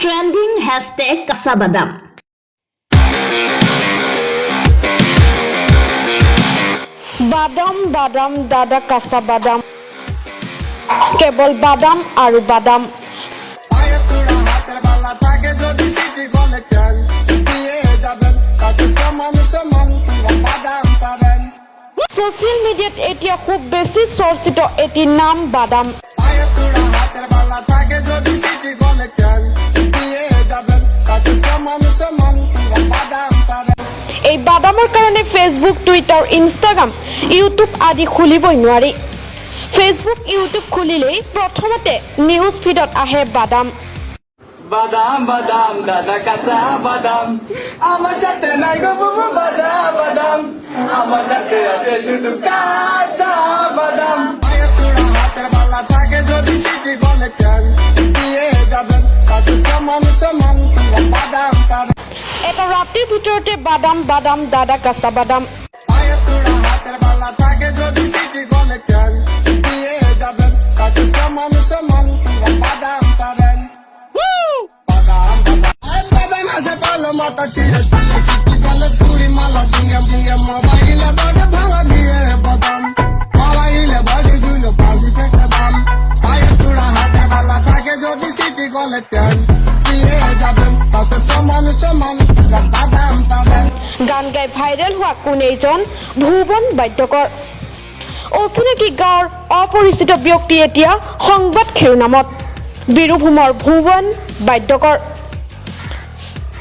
Trending hashtag Kasabadam. বাদাম বাদাম দাদা কাঁচা বাদাম কেবল বাদাম আৰু বাদাম সোশ্যাল মিডিয়াত এতিয়া খুব বেছি চৰ্চিত এটি নাম বাদাম এই বাদামৰ কাৰণে ফেসবুক টুইটাৰ ইনষ্টাগ্ৰাম ইউটিউব আদি খুলিবই নোৱাৰি ফেসবুক ইউটিউব খুলিলেই প্ৰথমতে নিউজ ফিডত আহে বাদাম বাদাম বাদাম দাদা কাঁচা বাদাম আমার সাথে নাই গো বুবু বাজা বাদাম আমার সাথে আছে শুধু কাঁচা বাদাম হাতের বালা থাকে যদি সিটি বলে কেন দিয়ে যাবেন তাতে সমান সমান বাদাম পাবেন এটা ৰাতিৰ ভিতৰতে বাদাম বাদাম দাদা কাঁচা বাদাম হাতের বালা থাকে যদি সিটি বলে কেন দিয়ে যাবেন তাতে সমান সমান বাদাম পাবেন mata chile chile chile chile churi mala dinga dinga mobile bade bhanga diye badam mobile bade julo pasi tekta dam aye tura hate bala thake jodi city gole ten diye jaben tate saman saman badam paben গান গাই viral হোৱা কোন এইজন ভুৱন বাদ্যকৰ অচিনাকি গাঁৱৰ অপৰিচিত ব্যক্তি এতিয়া সংবাদ শিৰোনামত বীৰভূমৰ ভুৱন বাদ্যকৰ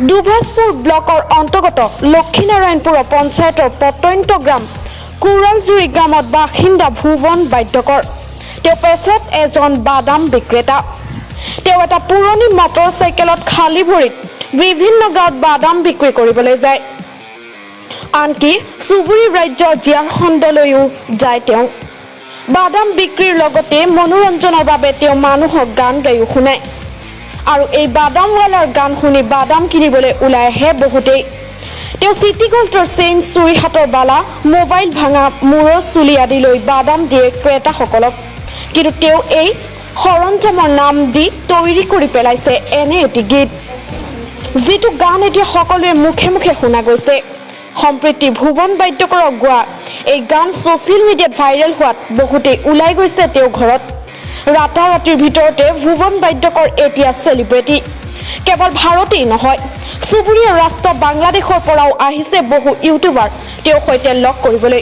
দুভাজপুৰ ব্লকৰ অন্তৰ্গত লক্ষীনাৰায়ণপুৰ পঞ্চায়তৰ প্ৰত্যন্ত গ্ৰাম কুৰালজুৰি গ্ৰামত বাসিন্দা ভুৱন বাদ্যকৰ তেওঁ পেছাত এজন বাদাম বিক্ৰেতা তেওঁ এটা পুৰণি মটৰচাইকেলত খালী ভৰিত বিভিন্ন গাঁৱত বাদাম বিক্ৰী কৰিবলৈ যায় আনকি চুবুৰী ৰাজ্য ঝাৰখণ্ডলৈও যায় তেওঁ বাদাম বিক্ৰীৰ লগতে মনোৰঞ্জনৰ বাবে তেওঁ মানুহক গান গায়ো শুনায় আৰু এই বাদামৱালাৰ গান শুনি বাদাম কিনিবলৈ ওলাই আহে বহুতেই তেওঁ চিটি গোল্ডৰ চেইন চুৰি হাতৰ বালা মোবাইল ভাঙা মূৰৰ চুলি আদি লৈ বাদাম দিয়ে ক্ৰেতাসকলক কিন্তু তেওঁ এই সৰঞ্জামৰ নাম দি তৈয়াৰী কৰি পেলাইছে এনে এটি গীত যিটো গান এতিয়া সকলোৰে মুখে মুখে শুনা গৈছে সম্প্ৰীতি ভুৱন বাদ্যকৰক গোৱা এই গান ছ'চিয়েল মিডিয়াত ভাইৰেল হোৱাত বহুতেই ওলাই গৈছে তেওঁ ঘৰত ৰাতাৰাতিৰ ভিতৰতে ভুৱন বাদ্যকৰ এতিয়া চেলিব্ৰিটি কেৱল ভাৰতেই নহয় চুবুৰীয়া ৰাষ্ট্ৰ বাংলাদেশৰ পৰাও আহিছে বহু ইউটিউবাৰ তেওঁৰ সৈতে লগ কৰিবলৈ